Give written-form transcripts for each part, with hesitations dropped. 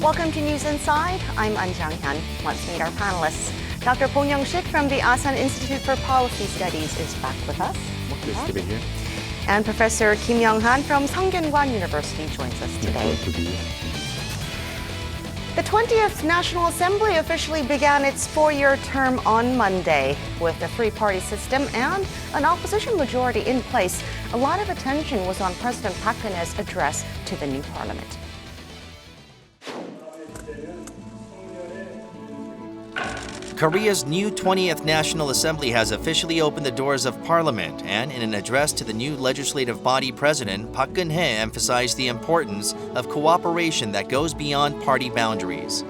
Welcome to News Inside. I'm An Jang-hyun. Let's meet our panelists. Dr. Bong Young-sik from the Asan Institute for Policy Studies is back with us. Nice to be here. And Professor Kim Young-han from Sungkyunkwan University joins us today. Good to be here. The 20th National Assembly officially began its four-year term on Monday. With a three-party system and an opposition majority in place, a lot of attention was on President Park Geun-hye's address to the new parliament. Korea's new 20th National Assembly has officially opened the doors of Parliament, and in an address to the new legislative body, President Park Geun-hye emphasized the importance of cooperation that goes beyond party boundaries.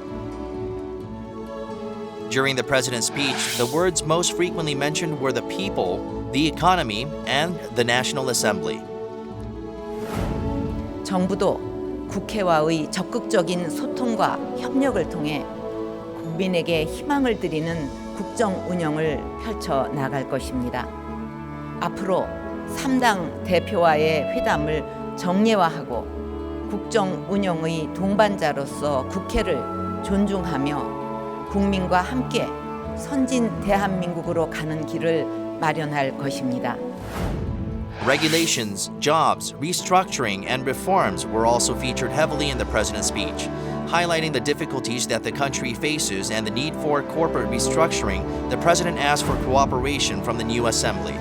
During the president's speech, the words most frequently mentioned were the people, the economy, and the National Assembly. 정부도 국회와의 적극적인 소통과 협력을 통해 국민에게 희망을 드리는 국정 운영을 펼쳐 나갈 것입니다. 앞으로 3당 대표와의 회담을 정례화하고 국정 운영의 동반자로서 국회를 존중하며 국민과 함께 선진 대한민국으로 가는 길을 마련할 것입니다. Regulations, jobs, restructuring, and reforms were also featured heavily in the president's speech. Highlighting the difficulties that the country faces and the need for corporate restructuring, the president asked for cooperation from the new assembly.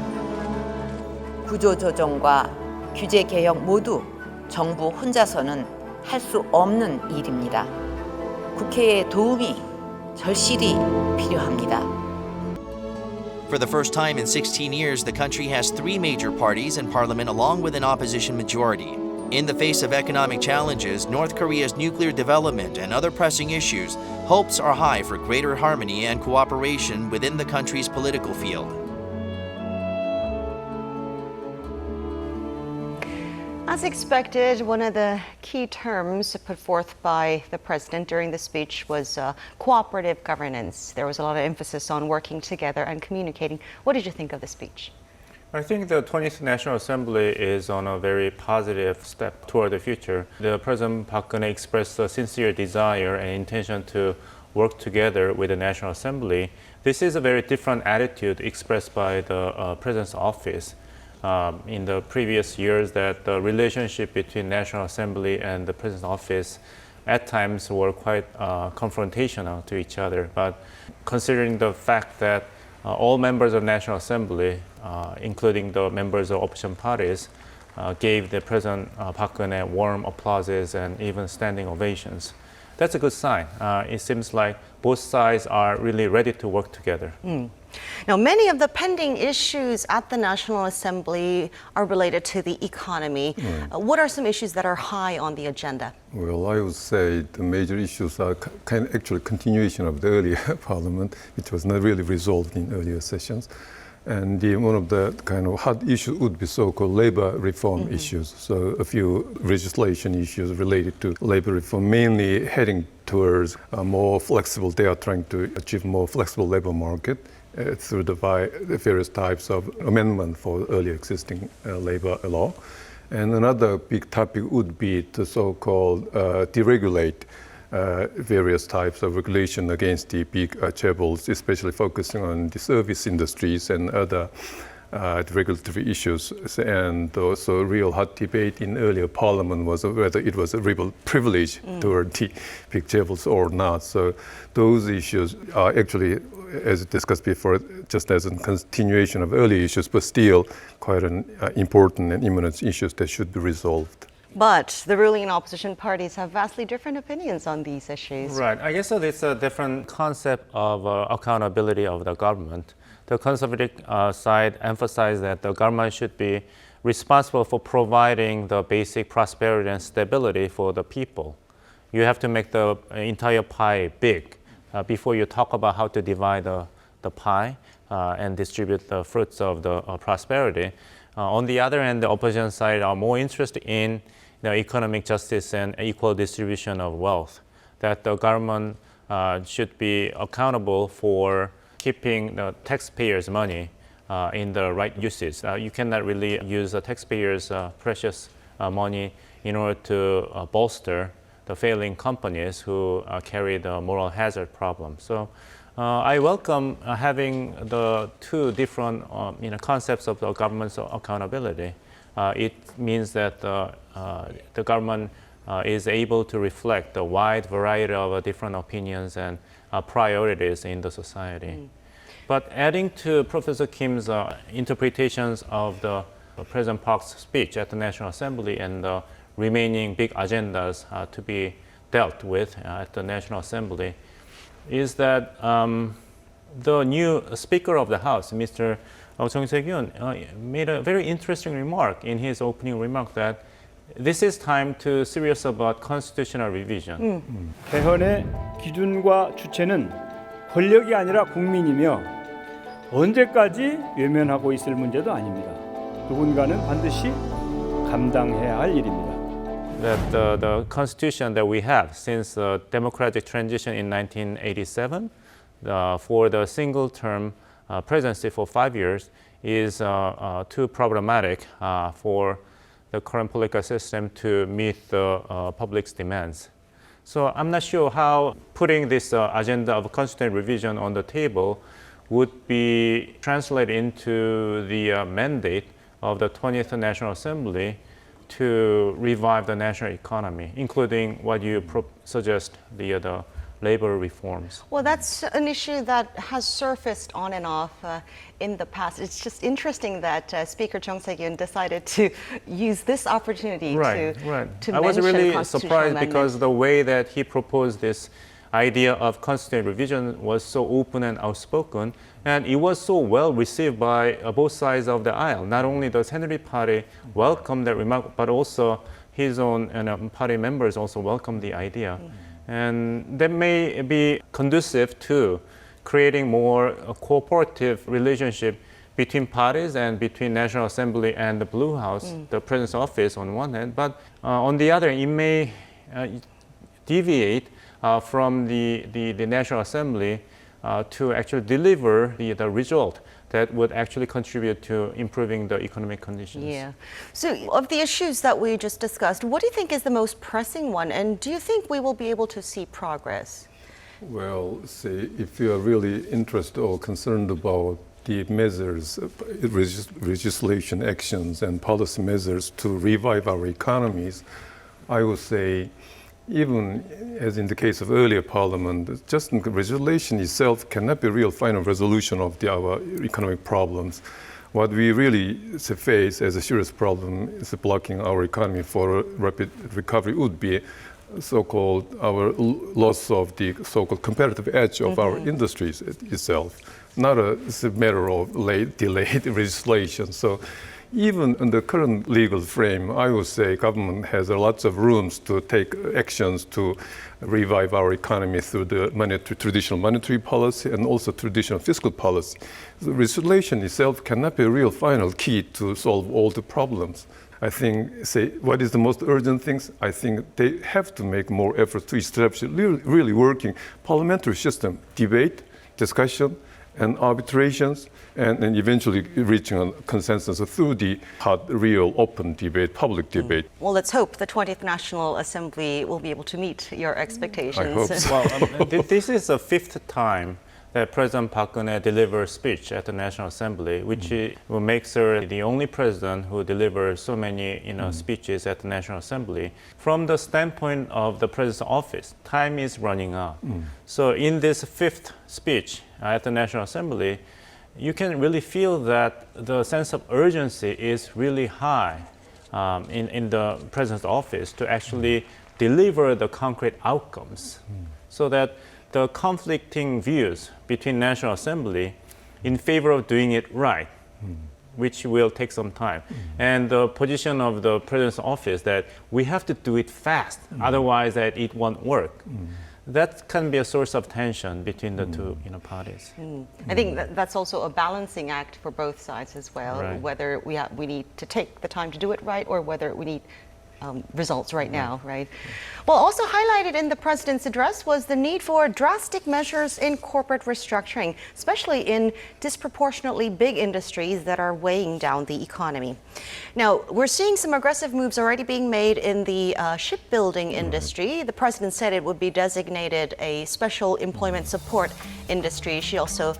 구조조정과 규제 개혁 모두 정부 혼자서는 할 수 없는 일입니다. 국회의 도움이 절실히 필요합니다. For the first time in 16 years, the country has three major parties in parliament along with an opposition majority. In the face of economic challenges, North Korea's nuclear development, and other pressing issues, hopes are high for greater harmony and cooperation within the country's political field. As expected, one of the key terms put forth by the president during the speech was cooperative governance. There was a lot of emphasis on working together and communicating. What did you think of the speech? I think the 20th National Assembly is on a very positive step toward the future. The President Park Geun-hye expressed a sincere desire and intention to work together with the National Assembly. This is a very different attitude expressed by the President's office. In the previous years, that the relationship between National Assembly and the President's office at times were quite confrontational to each other. But considering the fact that all members of National Assembly, including the members of opposition parties, gave the President Park Geun-hye warm applauses and even standing ovations. That's a good sign. It seems like both sides are really ready to work together. Now, many of the pending issues at the National Assembly are related to the economy. What are some issues that are high on the agenda? Well, I would say the major issues are actually continuation of the earlier parliament, which was not really resolved in earlier sessions. And one of the kind of hot issues would be so-called labor reform issues. So a few legislation issues related to labor reform, mainly heading towards a more flexible. They are trying to achieve more flexible labor market through the various types of amendment for earlier existing labor law. And another big topic would be the so-called deregulate various types of regulation against the big chaebols, especially focusing on the service industries and other regulatory issues. And also a real hot debate in earlier parliament was whether it was a real privilege toward the big chaebols or not. So those issues are actually, as discussed before, just as a continuation of earlier issues, but still quite an important and imminent issues that should be resolved. But the ruling and opposition parties have vastly different opinions on these issues. Right. I guess it's a different concept of accountability of the government. The conservative side emphasized that the government should be responsible for providing the basic prosperity and stability for the people. You have to make the entire pie big before you talk about how to divide the pie and distribute the fruits of the prosperity. On the other hand, the opposition side are more interested in the economic justice and equal distribution of wealth, that the government should be accountable for keeping the taxpayers' money in the right uses. You cannot really use the taxpayers' precious money in order to bolster the failing companies who carry the moral hazard problem. So I welcome having the two different concepts of the government's accountability. It means that the government is able to reflect the wide variety of different opinions and priorities in the society. But adding to Professor Kim's interpretations of the President Park's speech at the National Assembly and the remaining big agendas to be dealt with at the National Assembly, is that the new Speaker of the House, Mr. Chung Se-kyun, made a very interesting remark in his opening remark that this is time to serious about constitutional revision. 개헌의 기준과 주체는 권력이 아니라 국민이며 언제까지 외면하고 있을 문제도 아닙니다. 누군가는 반드시 감당해야 할 일입니다. That the constitution that we have since the democratic transition in 1987 for the single term presidency for 5 years is too problematic for the current political system to meet the public's demands. So I'm not sure how putting this agenda of constitutional revision on the table would be translated into the mandate of the 20th National Assembly to revive the national economy, including what you suggest, the labor reforms. Well, that's an issue that has surfaced on and off in the past. It's just interesting that Speaker Chung Se-kyun decided to use this opportunity to I was mention really constitutional surprised amendment. because the way that he proposed this idea of constitutional revision was so open and outspoken, and it was so well received by both sides of the aisle. Not only the Saenuri Party welcomed that remark, but also his own party members also welcomed the idea. And that may be conducive to creating more cooperative relationship between parties and between National Assembly and the Blue House, the President's office on one hand, but on the other, it may deviate from the National Assembly to actually deliver the result that would actually contribute to improving the economic conditions. Yeah. So of the issues that we just discussed, what do you think is the most pressing one? And do you think we will be able to see progress? Well, say, if you are really interested or concerned about the measures, legislation actions and policy measures to revive our economies, I would say, even as in the case of earlier parliament, just legislation itself cannot be a real final resolution of our economic problems. What we really face as a serious problem is blocking our economy for a rapid recovery would be so-called our loss of the so-called competitive edge of our industries itself, not a matter of delayed legislation. So even in the current legal frame, I would say government has lots of rooms to take actions to revive our economy through the traditional monetary policy and also traditional fiscal policy. The legislation itself cannot be a real final key to solve all the problems. I think, say, what is the most urgent things? I think they have to make more efforts to establish a really working parliamentary system, debate, discussion, and arbitrations, and eventually reaching a consensus through the hard, real, open debate, public debate. Well, let's hope the 20th National Assembly will be able to meet your expectations. I hope so. Well, this is the fifth time that President Park Geun-hye delivered a speech at the National Assembly, which makes her the only president who delivers so many speeches at the National Assembly. From the standpoint of the president's office, time is running out. So in this fifth speech at the National Assembly, you can really feel that the sense of urgency is really high in the president's office to actually deliver the concrete outcomes, so that the conflicting views between National Assembly in favor of doing it right, which will take some time, and the position of the president's office that we have to do it fast, otherwise that it won't work. That can be a source of tension between the two parties. I think that's also a balancing act for both sides as well, Right. whether we need to take the time to do it right or whether we need results right now, right? Well, also highlighted in the president's address was the need for drastic measures in corporate restructuring, especially in disproportionately big industries that are weighing down the economy. Now, we're seeing some aggressive moves already being made in the shipbuilding industry. The president said it would be designated a special employment support industry. She also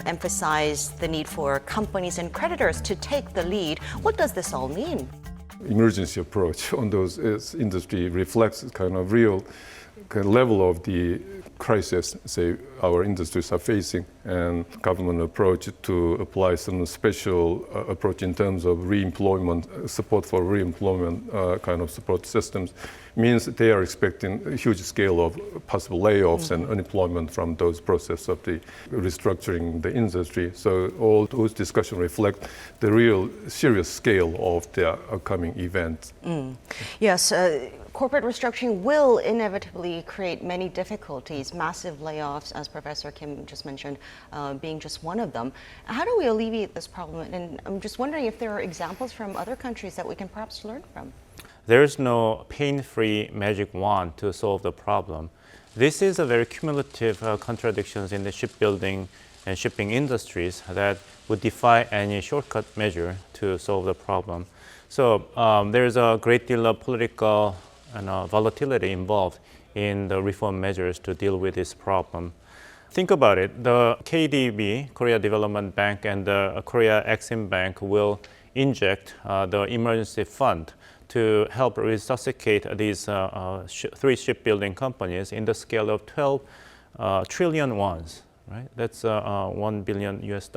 emphasized the need for companies and creditors to take the lead. What does this all mean? Emergency approach on those industry reflects kind of real kind of level of the crisis, say, our industries are facing, and government approach to apply some special approach in terms of re-employment, support for re-employment kind of support systems means they are expecting a huge scale of possible layoffs and unemployment from those process of the restructuring the industry. So all those discussions reflect the real serious scale of the upcoming events. Yes. Corporate restructuring will inevitably create many difficulties, massive layoffs, as Professor Kim just mentioned, being just one of them. How do we alleviate this problem? And I'm just wondering if there are examples from other countries that we can perhaps learn from. There's no pain-free magic wand to solve the problem. This is a very cumulative contradictions in the shipbuilding and shipping industries that would defy any shortcut measure to solve the problem. So there's a great deal of political and volatility involved in the reform measures to deal with this problem. Think about it. The KDB, Korea Development Bank, and the Korea Exim Bank will inject the emergency fund to help resuscitate these three shipbuilding companies in the scale of 12 trillion wons, right? That's $1 billion US.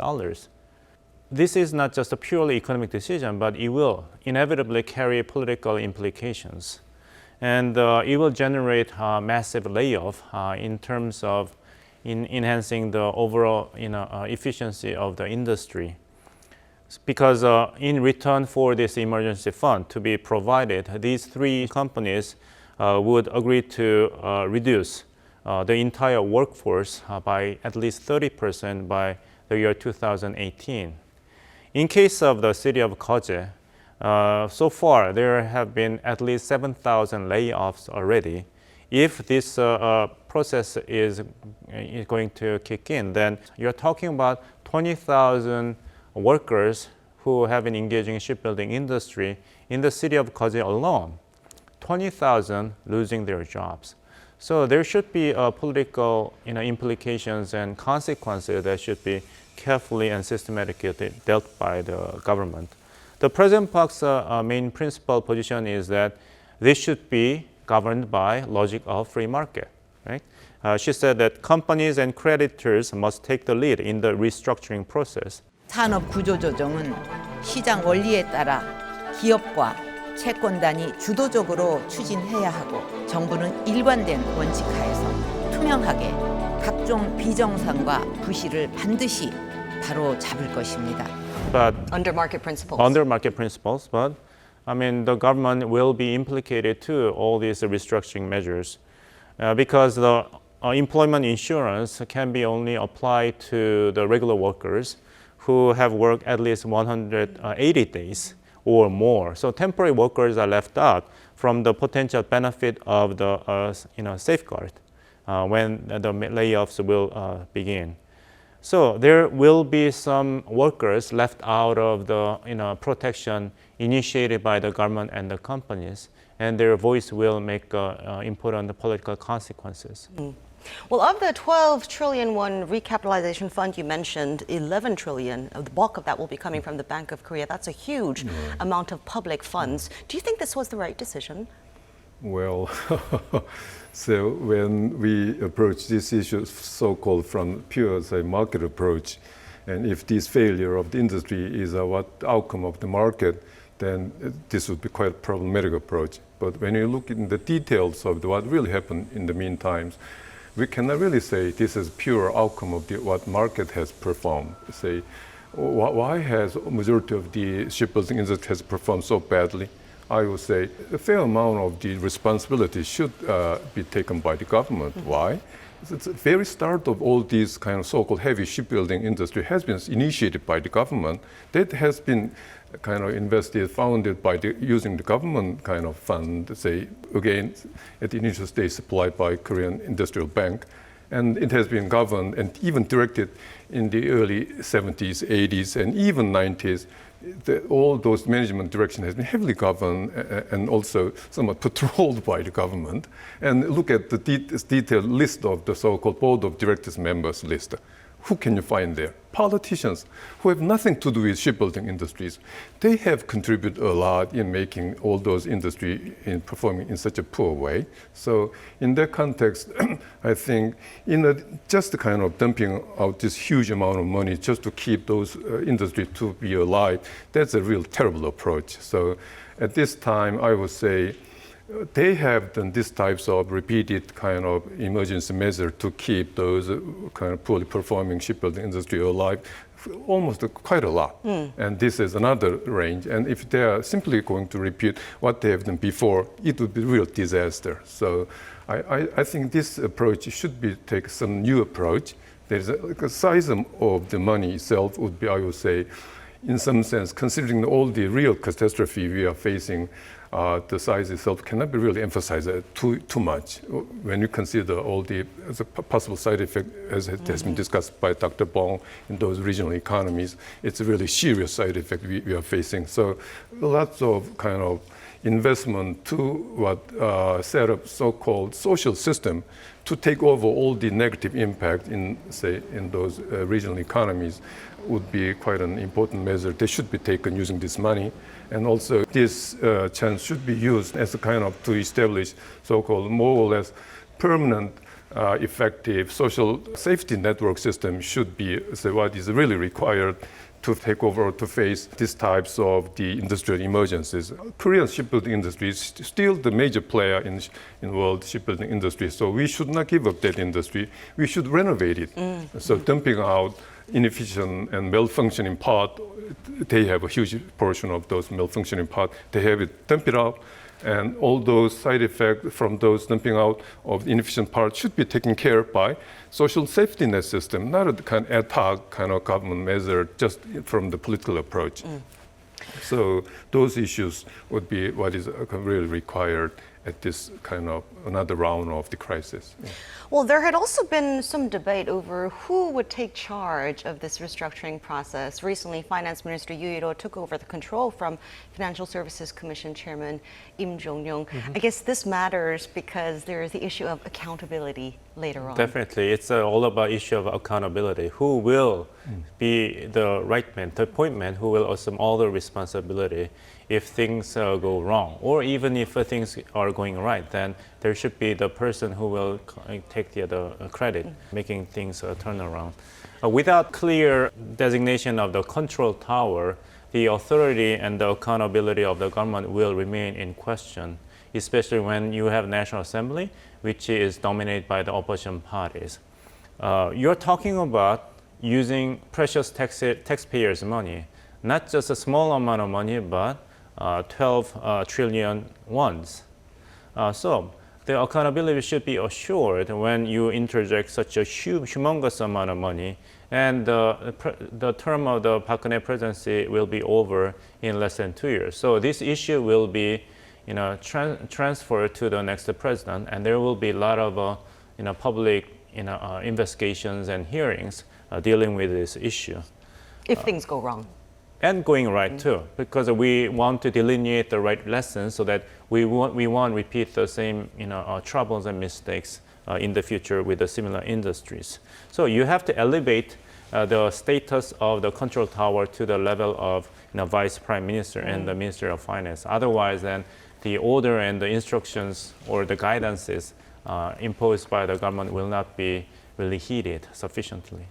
This is not just a purely economic decision, but it will inevitably carry political implications. And it will generate massive layoff in terms of enhancing the overall efficiency of the industry. Because in return for this emergency fund to be provided, these three companies would agree to reduce the entire workforce by at least 30% by the year 2018. In case of the city of Koje, so far there have been at least 7,000 layoffs already. If this process is going to kick in, then you're talking about 20,000 workers who have been engaging in shipbuilding industry in the city of Koje alone, 20,000 losing their jobs. So there should be political implications and consequences that should be carefully and systematically dealt by the government. The President Park's main principal position is that this should be governed by logic of free market. Right? She said that companies and creditors must take the lead in the restructuring process. 산업 구조조정은 시장 원리에 따라 기업과 채권단이 주도적으로 추진해야 하고 정부는 일관된 원칙 하에서 투명하게 각종 비정상과 부실을 반드시 바로 잡을 것입니다. But Under market principles. under market principles, but I mean the government will be implicated to all these restructuring measures because the employment insurance can be only applied to the regular workers who have worked at least 180 days or more. So temporary workers are left out from the potential benefit of the safeguard when the layoffs will begin. So there will be some workers left out of the protection initiated by the government and the companies, and their voice will make important political consequences. Well, of the 12 trillion won recapitalization fund you mentioned, 11 trillion, the bulk of that will be coming from the Bank of Korea. That's a huge amount of public funds. Do you think this was the right decision? Well, so when we approach this issue so-called from pure say, market approach, and if this failure of the industry is what outcome of the market, then this would be quite a problematic approach. But when you look in the details of what really happened in the meantime, we cannot really say this is pure outcome of what market has performed. Say, why has a majority of the shipbuilding industry has performed so badly? I would say a fair amount of the responsibility should be taken by the government. Why? the very start of all these kind of so-called heavy shipbuilding industry has been initiated by the government. That has been kind of invested, founded by using the government kind of fund, say, again, at the initial stage supplied by Korean Industrial Bank. And it has been governed and even directed in the early 70s, 80s, and even 90s. All those management direction has been heavily governed and also somewhat patrolled by the government. And look at the detailed list of the so-called board of directors members list. Who can you find there? Politicians who have nothing to do with shipbuilding industries. They have contributed a lot in making all those industry in performing in such a poor way. So in that context, I think just kind of dumping out this huge amount of money just to keep those industries to be alive, that's a real terrible approach. So at this time, I would say they have done these types of repeated kind of emergency measure to keep those kind of poorly performing shipbuilding industry alive almost quite a lot. And this is another range. And if they are simply going to repeat what they have done before, it would be a real disaster. So I think this approach should be take some new approach. There's a size of the money itself would be, I would say, in some sense, considering all the real catastrophe we are facing, the size itself cannot be really emphasized too much when you consider all the possible side effect, as it has been discussed by Dr. Bong in those regional economies. It's a really serious side effect we are facing. So lots of kind of investment to what set up so-called social system to take over all the negative impact in those regional economies would be quite an important measure. They should be taken using this money. And also this chance should be used as a kind of to establish so-called more or less permanent, effective social safety network system should be what is really required to take over or to face these types of the industrial emergencies. Korean shipbuilding industry is still the major player in world shipbuilding industry, so we should not give up that industry. We should renovate it. So dumping out inefficient and malfunctioning part, they have a huge portion of those malfunctioning part. They have it dump it out, and all those side effects from those dumping out of inefficient parts should be taken care of by social safety net system, not a kind of ad hoc kind of government measure just from the political approach. So those issues would be what is really required at this kind of another round of the crisis. Well, there had also been some debate over who would take charge of this restructuring process. Recently, Finance Minister Yoo Il-ho took over the control from Financial Services Commission Chairman Im Jong-young. I guess this matters because there is the issue of accountability later on. Definitely. It's all about issue of accountability. Who will be the right man, the point man who will assume all the responsibility if things go wrong, or even if things are going right, then there should be the person who will take the credit, making things turn around. Without clear designation of the control tower, the authority and the accountability of the government will remain in question, especially when you have National Assembly, which is dominated by the opposition parties. You're talking about using precious taxpayers' money, not just a small amount of money, but 12 trillion wons. So the accountability should be assured when you interject such a humongous amount of money, and the term of the Park Geun-hye presidency will be over in less than 2 years. So this issue will be, transferred to the next president, and there will be a lot of, public, investigations and hearings dealing with this issue. If things go wrong. And going right too, because we want to delineate the right lessons so that we won't repeat the same troubles and mistakes in the future with the similar industries. So you have to elevate the status of the control tower to the level of Vice Prime Minister and the Minister of Finance. Otherwise, then the order and the instructions or the guidances imposed by the government will not be really heeded sufficiently.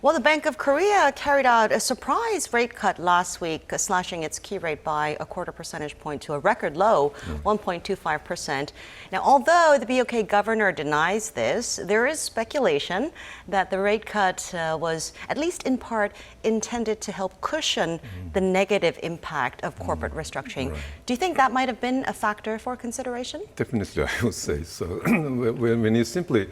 Well, the Bank of Korea carried out a surprise rate cut last week, slashing its key rate by a quarter percentage point to a record low, 1.25%. Now, although the BOK governor denies this, there is speculation that the rate cut was, at least in part, intended to help cushion the negative impact of corporate restructuring. Right. Do you think that might have been a factor for consideration? Definitely, I would say so. when you simply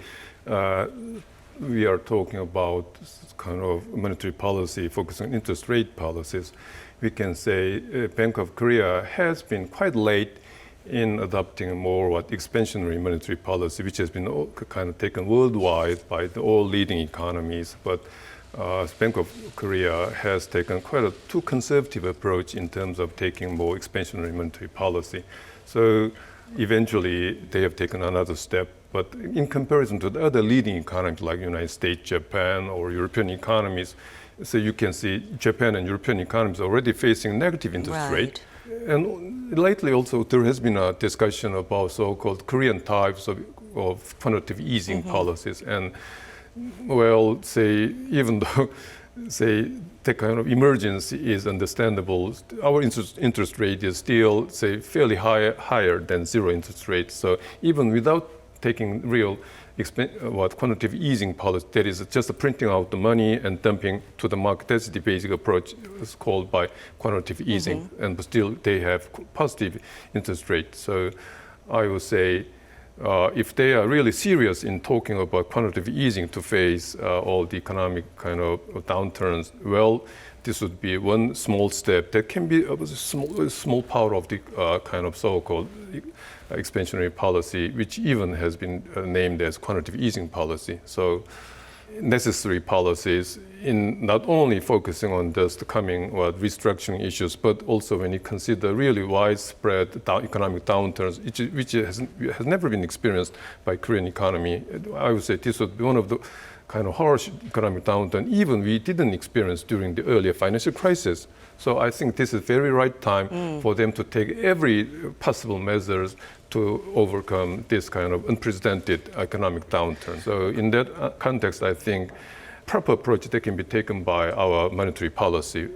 we are talking about kind of monetary policy focusing on interest rate policies, we can say Bank of Korea has been quite late in adopting more expansionary monetary policy, which has been kind of taken worldwide by all leading economies. But Bank of Korea has taken quite a too conservative approach in terms of taking more expansionary monetary policy. So eventually they have taken another step. But in comparison to the other leading economies like United States, Japan, or European economies, so you can see Japan and European economies already facing negative interest rate. And lately also there has been a discussion about so-called Korean types of quantitative easing policies. And well, say, even though, say, the kind of emergence is understandable, our interest rate is still, say, fairly higher than zero interest rate. So even without taking real quantitative easing policy, that is just printing out the money and dumping to the market. That's the basic approach. It's called by quantitative easing, and still they have positive interest rate. So I would say if they are really serious in talking about quantitative easing to face all the economic kind of downturns, well, this would be one small step that can be a small part of the kind of so-called expansionary policy, which even has been named as quantitative easing policy. So necessary policies in not only focusing on just the coming restructuring issues, but also when you consider really widespread economic downturns, which has never been experienced by Korean economy. I would say this would be one of the kind of harsh economic downturn even we didn't experience during the earlier financial crisis. So I think this is very right time for them to take every possible measures to overcome this kind of unprecedented economic downturn. So in that context, I think proper approach that can be taken by our monetary policy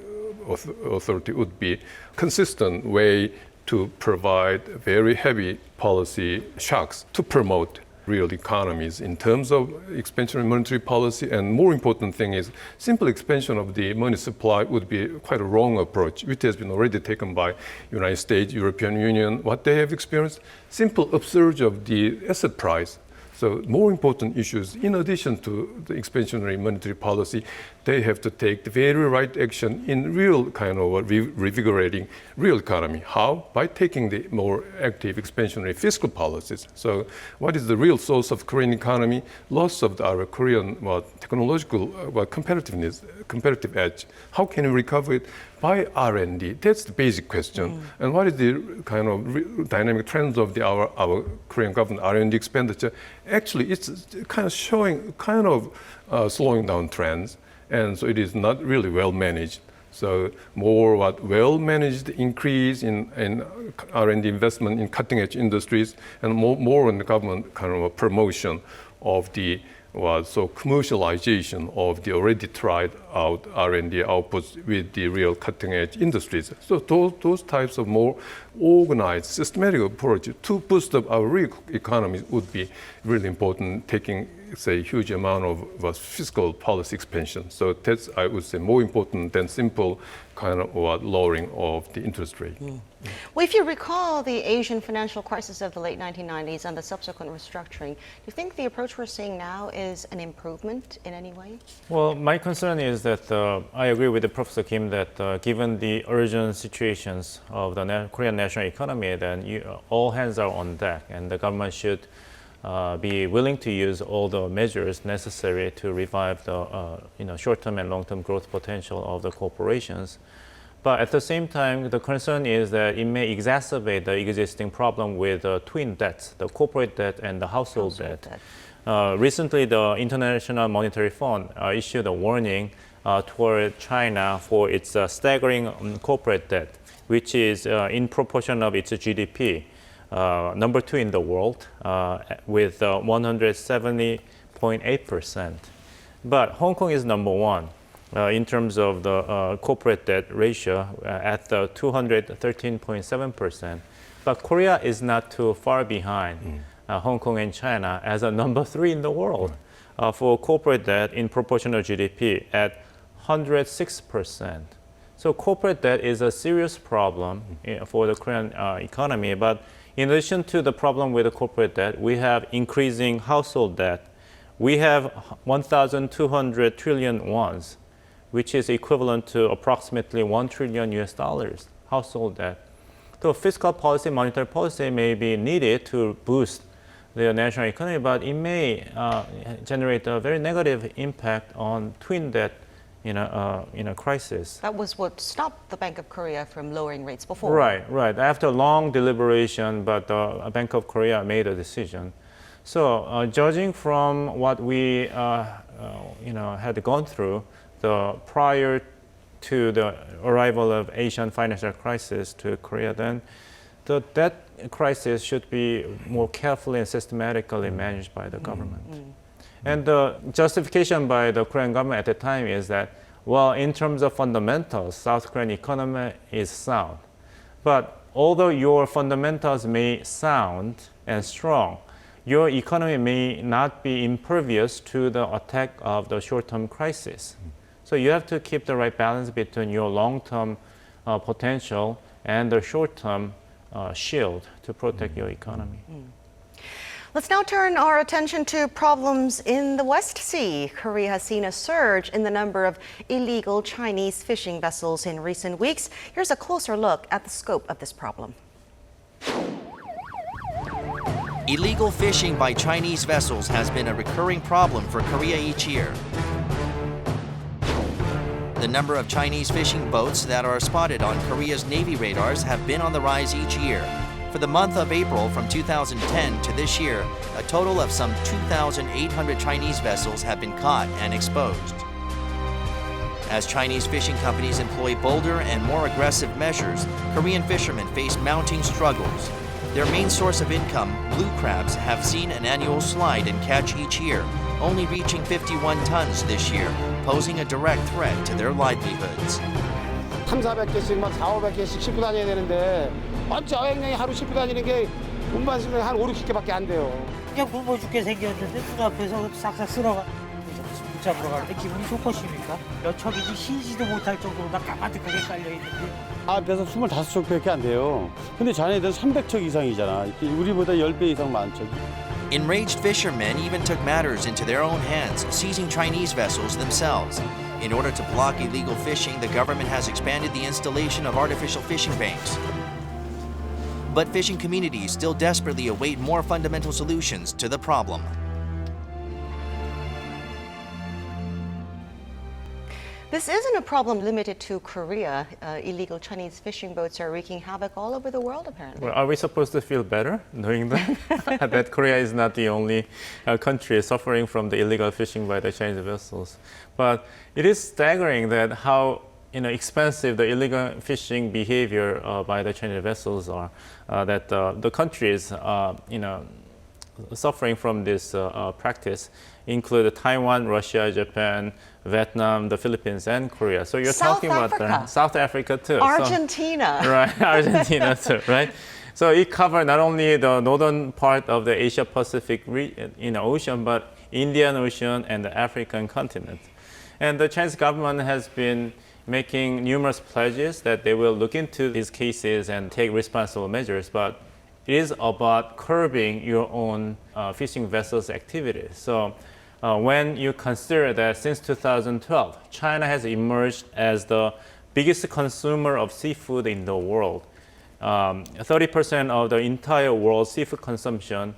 authority would be consistent way to provide very heavy policy shocks to promote real economies in terms of expansionary monetary policy. And more important thing is simple expansion of the money supply would be quite a wrong approach, which has been already taken by United States, European Union. What they have experienced, simple upsurge of the asset price. So more important issues, in addition to the expansionary monetary policy, they have to take the very right action in real kind of revigorating real economy. How? By taking the more active expansionary fiscal policies. So what is the real source of Korean economy? Loss of our Korean technological competitive edge. How can we recover it? By R&D. That's the basic question. And what is the kind of dynamic trends of our Korean government R&D expenditure? Actually, it's kind of showing slowing down trends. And so it is not really well managed. So more well-managed increase in R&D investment in cutting-edge industries, and more on the government kind of a promotion of the commercialization of the already tried out R&D outputs with the real cutting-edge industries. So those types of more organized, systematic approach to boost up our real economy would be really important, taking, say, huge amount of fiscal policy expansion. So that's, I would say, more important than simple kind of lowering of the interest rate. Well, if you recall the Asian financial crisis of the late 1990s and the subsequent restructuring, do you think the approach we're seeing now is an improvement in any way? Well, my concern is that I agree with Professor Kim that given the urgent situations of the Korean national economy, then all hands are on deck, and the government should be willing to use all the measures necessary to revive the short-term and long-term growth potential of the corporations. But at the same time, the concern is that it may exacerbate the existing problem with twin debts, the corporate debt and the household debt. Recently, the International Monetary Fund issued a warning toward China for its staggering corporate debt, which is in proportion of its GDP. Number 2 in the world with 170.8%. But Hong Kong is number one in terms of the corporate debt ratio at the 213.7%. But Korea is not too far behind Hong Kong and China as a number 3 in the world for corporate debt in proportional GDP at 106%. So corporate debt is a serious problem for the Korean economy. But in addition to the problem with the corporate debt, we have increasing household debt. We have 1,200 trillion wons, which is equivalent to approximately $1 trillion household debt. So fiscal policy, monetary policy may be needed to boost the national economy, but it may generate a very negative impact on twin debt in a crisis. That was what stopped the Bank of Korea from lowering rates before. Right. After long deliberation, but the Bank of Korea made a decision. So judging from what we had gone through prior to the arrival of Asian financial crisis to Korea, then the debt crisis should be more carefully and systematically managed by the government. And the justification by the Korean government at the time is that, well, in terms of fundamentals, South Korean economy is sound. But although your fundamentals may sound and strong, your economy may not be impervious to the attack of the short-term crisis. So you have to keep the right balance between your long-term potential and the short-term shield to protect your economy. Let's now turn our attention to problems in the West Sea. Korea has seen a surge in the number of illegal Chinese fishing vessels in recent weeks. Here's a closer look at the scope of this problem. Illegal fishing by Chinese vessels has been a recurring problem for Korea each year. The number of Chinese fishing boats that are spotted on Korea's Navy radars have been on the rise each year. For the month of April from 2010 to this year, a total of some 2,800 Chinese vessels have been caught and exposed. As Chinese fishing companies employ bolder and more aggressive measures, Korean fishermen face mounting struggles. Their main source of income, blue crabs, have seen an annual slide in catch each year, only reaching 51 tons this year, posing a direct threat to their livelihoods. 300~400개씩 막 400~500개씩 싣고 다녀야 되는데 어째 어획량이 하루 싣고 다니는 게 운반 수량이 한 5~60개밖에 안 돼요. 그냥 굶어 죽게 생겼는데 눈앞에서 싹싹 쓸어가 붙잡으러 가는데 기분이 좋겠습니까? 몇 척이지 쉬지도 못할 정도로 다 까마득하게 깔려있는데 앞에서 25척밖에 안 돼요. 근데 자네들은 300척 이상이잖아. 우리보다 10배 이상 많죠. Enraged fishermen even took matters into their own hands, seizing Chinese vessels themselves. In order to block illegal fishing, the government has expanded the installation of artificial fishing banks. But fishing communities still desperately await more fundamental solutions to the problem. This isn't a problem limited to Korea. Illegal Chinese fishing boats are wreaking havoc all over the world, apparently. Well, are we supposed to feel better knowing that? That Korea is not the only country suffering from the illegal fishing by the Chinese vessels. But it is staggering that how expensive the illegal fishing behavior by the Chinese vessels are, that the countries suffering from this practice include Taiwan, Russia, Japan, Vietnam, the Philippines, and Korea. So you're talking about South Africa too. Argentina. Right, Argentina too, right? So it covers not only the northern part of the Asia-Pacific ocean, but Indian Ocean and the African continent. And the Chinese government has been making numerous pledges that they will look into these cases and take responsible measures, but it is about curbing your own fishing vessels' activities. So when you consider that since 2012, China has emerged as the biggest consumer of seafood in the world. 30% of the entire world's seafood consumption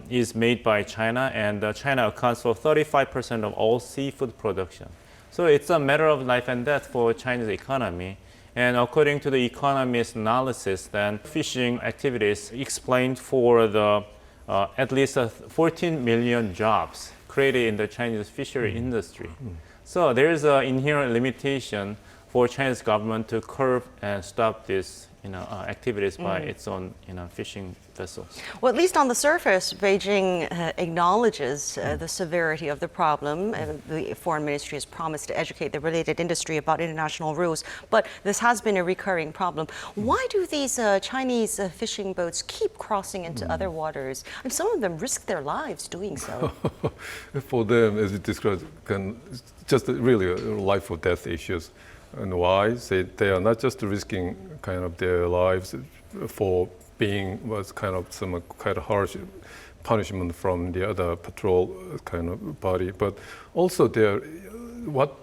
is made by China, and China accounts for 35% of all seafood production. So it's a matter of life and death for Chinese economy. And according to the economist analysis, then fishing activities explained for the at least 14 million jobs created in the Chinese fishery industry. So there is an inherent limitation for Chinese government to curb and stop these activities by its own fishing vessels. Well, at least on the surface, Beijing acknowledges the severity of the problem. The Foreign Ministry has promised to educate the related industry about international rules, but this has been a recurring problem. Why do these Chinese fishing boats keep crossing into other waters? And some of them risk their lives doing so. For them, as you described, just really life or death issues. And why? They are not just risking kind of their lives for being was kind of some quite harsh punishment from the other patrol kind of body, but also what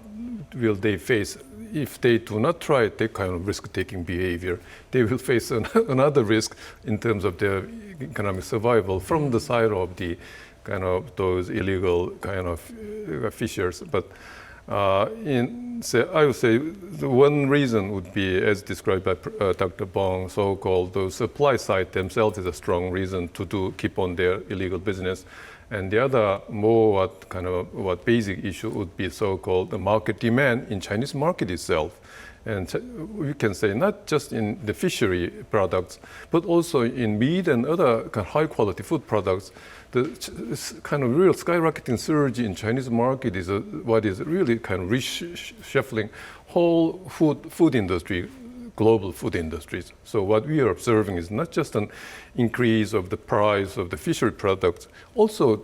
will they face if they do not try that kind of risk-taking behavior? They will face another risk in terms of their economic survival from the side of the kind of those illegal kind of fishers. But I would say the one reason would be, as described by Dr. Bong, so-called the supply side themselves is a strong reason to keep on their illegal business. And the other more what basic issue would be so-called the market demand in Chinese market itself. And we can say not just in the fishery products, but also in meat and other kind of high-quality food products. The kind of real skyrocketing surge in Chinese market is what is really kind of reshuffling whole food industry, global food industries. So what we are observing is not just an increase of the price of the fishery products, also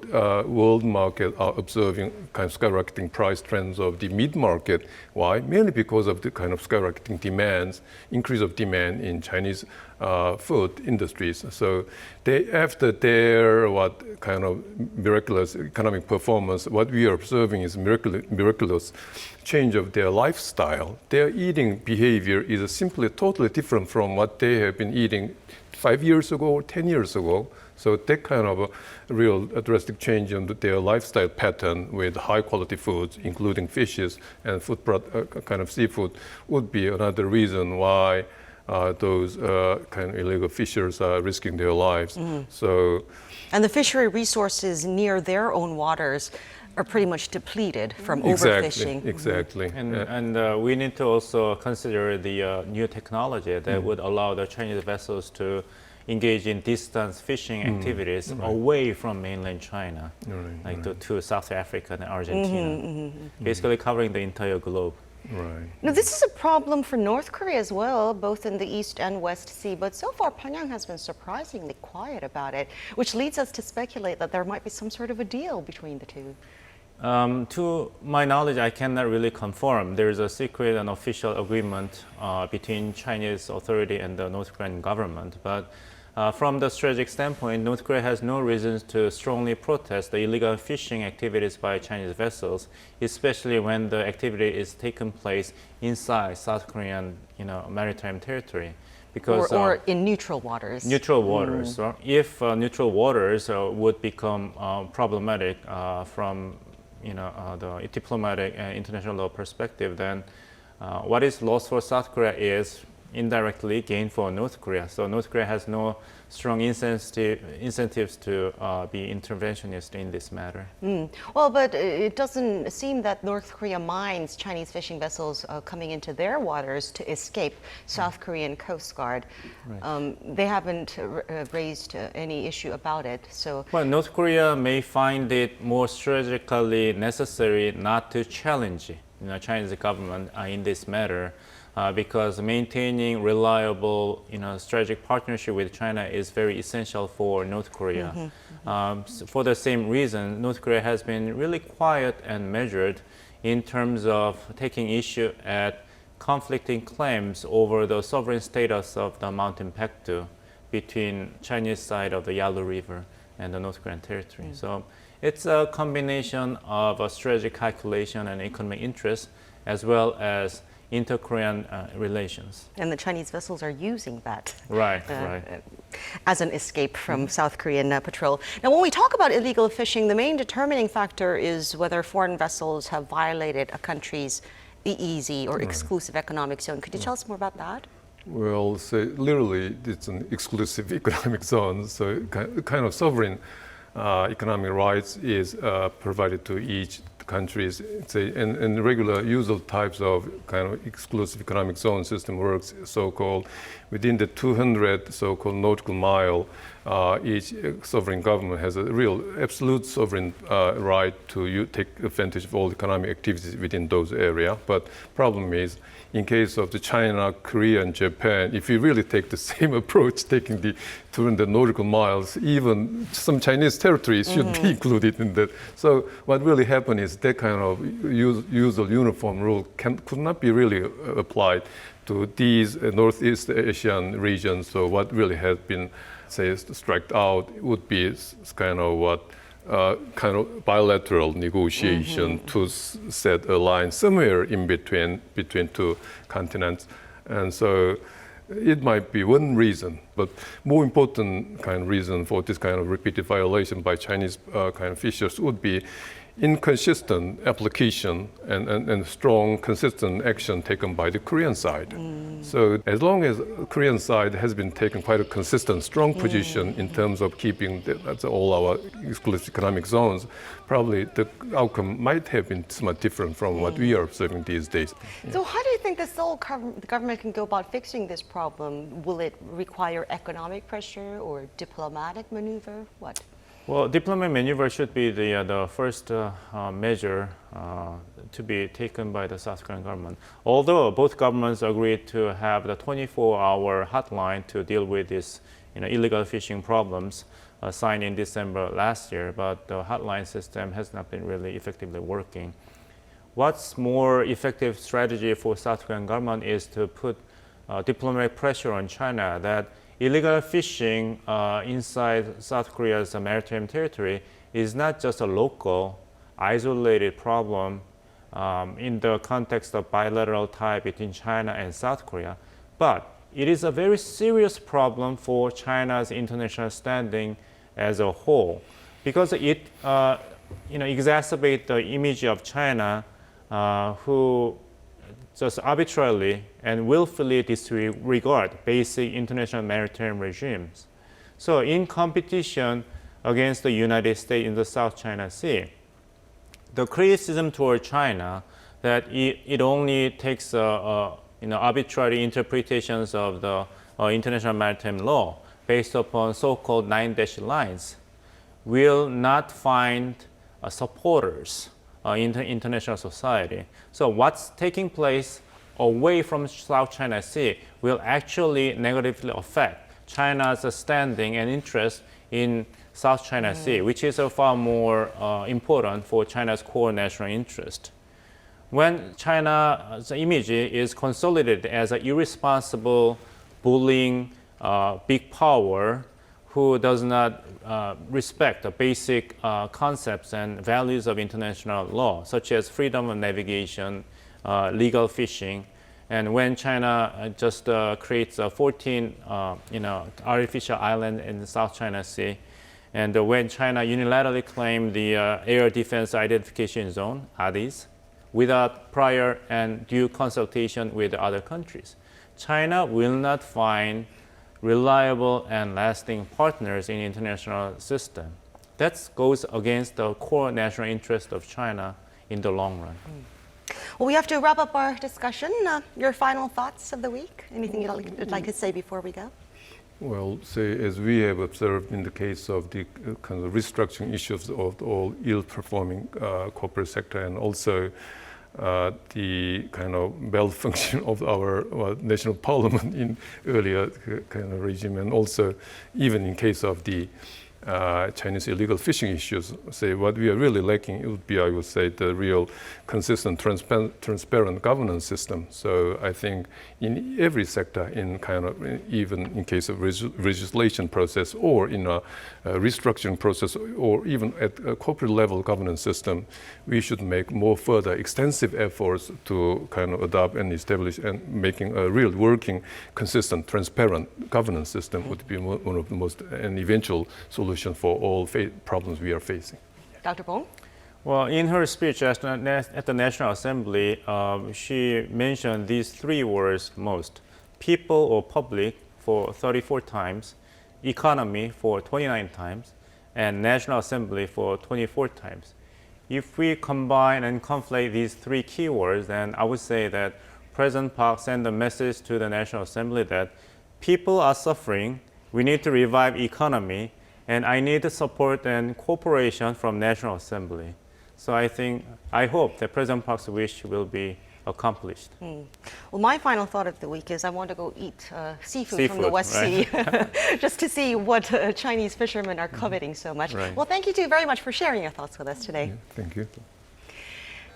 world market are observing kind of skyrocketing price trends of the meat market. Why? Mainly because of the kind of skyrocketing demands, increase of demand in Chinese food industries. So after their kind of miraculous economic performance, what we are observing is miraculous change of their lifestyle. Their eating behavior is simply totally different from what they have been eating 5 years ago or 10 years ago. So that kind of a real drastic change in their lifestyle pattern with high quality foods, including fishes and kind of seafood, would be another reason why those kind of illegal fishers are risking their lives. And the fishery resources near their own waters are pretty much depleted from overfishing. Exactly. And we need to also consider the new technology that would allow the Chinese vessels to engage in distance fishing activities away from mainland China, to South Africa and Argentina, basically covering the entire globe. Right. Now, this is a problem for North Korea as well, both in the East and West Sea, but so far Pyongyang has been surprisingly quiet about it, which leads us to speculate that there might be some sort of a deal between the two. To my knowledge, I cannot really confirm. There is a secret and official agreement between Chinese authority and the North Korean government, but from the strategic standpoint, North Korea has no reasons to strongly protest the illegal fishing activities by Chinese vessels, especially when the activity is taking place inside South Korean, maritime territory. Because, or in neutral waters. Neutral waters. So if neutral waters would become problematic from the diplomatic and international law perspective, then what is lost for South Korea is indirectly gain for North Korea. So North Korea has no strong incentives to be interventionist in this matter. Well, but it doesn't seem that North Korea minds Chinese fishing vessels coming into their waters to escape South Korean Coast Guard. Right. They haven't raised any issue about it. So, well, North Korea may find it more strategically necessary not to challenge Chinese government in this matter. Because maintaining reliable, strategic partnership with China is very essential for North Korea. For the same reason, North Korea has been really quiet and measured in terms of taking issue at conflicting claims over the sovereign status of the Mountain Paektu between Chinese side of the Yalu River and the North Korean territory. So it's a combination of a strategic calculation and economic interest, as well as inter-Korean relations. And the Chinese vessels are using that right. as an escape from South Korean patrol. Now, when we talk about illegal fishing, the main determining factor is whether foreign vessels have violated a country's EEZ or exclusive economic zone. Could you tell us more about that? Well, literally, it's an exclusive economic zone, so kind of sovereign economic rights is provided to each countries, say, in regular usual types of kind of exclusive economic zone system works, so-called within the 200 so-called nautical mile, each sovereign government has a real absolute sovereign right to take advantage of all economic activities within those areas. But problem is, in case of the China, Korea, and Japan, if you really take the same approach, taking the 200 nautical miles, even some Chinese territories should be included in that. So what really happened is that kind of usual uniform rule could not be really applied to these Northeast Asian regions. So what really has been, say, struck out would be kind of what kind of bilateral negotiation to set a line somewhere in between two continents. And so it might be one reason, but more important kind of reason for this kind of repeated violation by Chinese kind of officials would be inconsistent application and strong, consistent action taken by the Korean side. So as long as the Korean side has been taking quite a consistent, strong position in terms of keeping all our exclusive economic zones, probably the outcome might have been somewhat different from what we are observing these days. So how do you think the Seoul government can go about fixing this problem? Will it require economic pressure or diplomatic maneuver? What? Well, diplomatic maneuver should be the first measure to be taken by the South Korean government. Although both governments agreed to have the 24-hour hotline to deal with this, illegal fishing problems signed in December last year, but the hotline system has not been really effectively working. What's more effective strategy for South Korean government is to put diplomatic pressure on China that illegal fishing inside South Korea's maritime territory is not just a local, isolated problem in the context of bilateral tie between China and South Korea, but it is a very serious problem for China's international standing as a whole, because it exacerbates the image of China, who just arbitrarily and willfully disregard basic international maritime regimes. So in competition against the United States in the South China Sea, the criticism toward China that it only takes arbitrary interpretations of the international maritime law based upon so-called 9-dash lines will not find supporters in the international society. So what's taking place away from South China Sea will actually negatively affect China's standing and interest in South China Sea, which is far more important for China's core national interest. When China's image is consolidated as an irresponsible, bullying, big power who does not respect the basic concepts and values of international law, such as freedom of navigation, legal fishing, and when China just creates 14 artificial islands in the South China Sea, and when China unilaterally claimed the Air Defense Identification Zone, ADIZ, without prior and due consultation with other countries, China will not find reliable and lasting partners in the international system. That goes against the core national interest of China in the long run. Well, we have to wrap up our discussion. Your final thoughts of the week? Anything you'd like to say before we go? Well, say, as we have observed in the case of the kind of restructuring issues of all ill-performing corporate sector, and also the kind of malfunction of our national parliament in earlier kind of regime, and also even in case of the Chinese illegal fishing issues, say what we are really lacking, it would be, I would say, the real consistent, transparent governance system. So I think in every sector, in kind of even in case of legislation process or in a restructuring process, or even at a corporate level governance system, we should make more further extensive efforts to kind of adopt and establish and making a real working, consistent, transparent governance system would be one of the most and eventual solutions for all problems we are facing. Dr. Bong? Well, in her speech at the National Assembly, she mentioned these three words most: people or public for 34 times, economy for 29 times, and National Assembly for 24 times. if we combine and conflate these three keywords, then I would say that President Park sent a message to the National Assembly that people are suffering, we need to revive economy, and I need support and cooperation from National Assembly. So I hope that President Park's wish will be accomplished. Well, my final thought of the week is I want to go eat seafood from the West right? Sea, just to see what Chinese fishermen are coveting so much. Right. Well, thank you two very much for sharing your thoughts with us today. Thank you.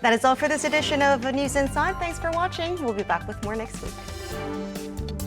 That is all for this edition of News Inside. Thanks for watching. We'll be back with more next week.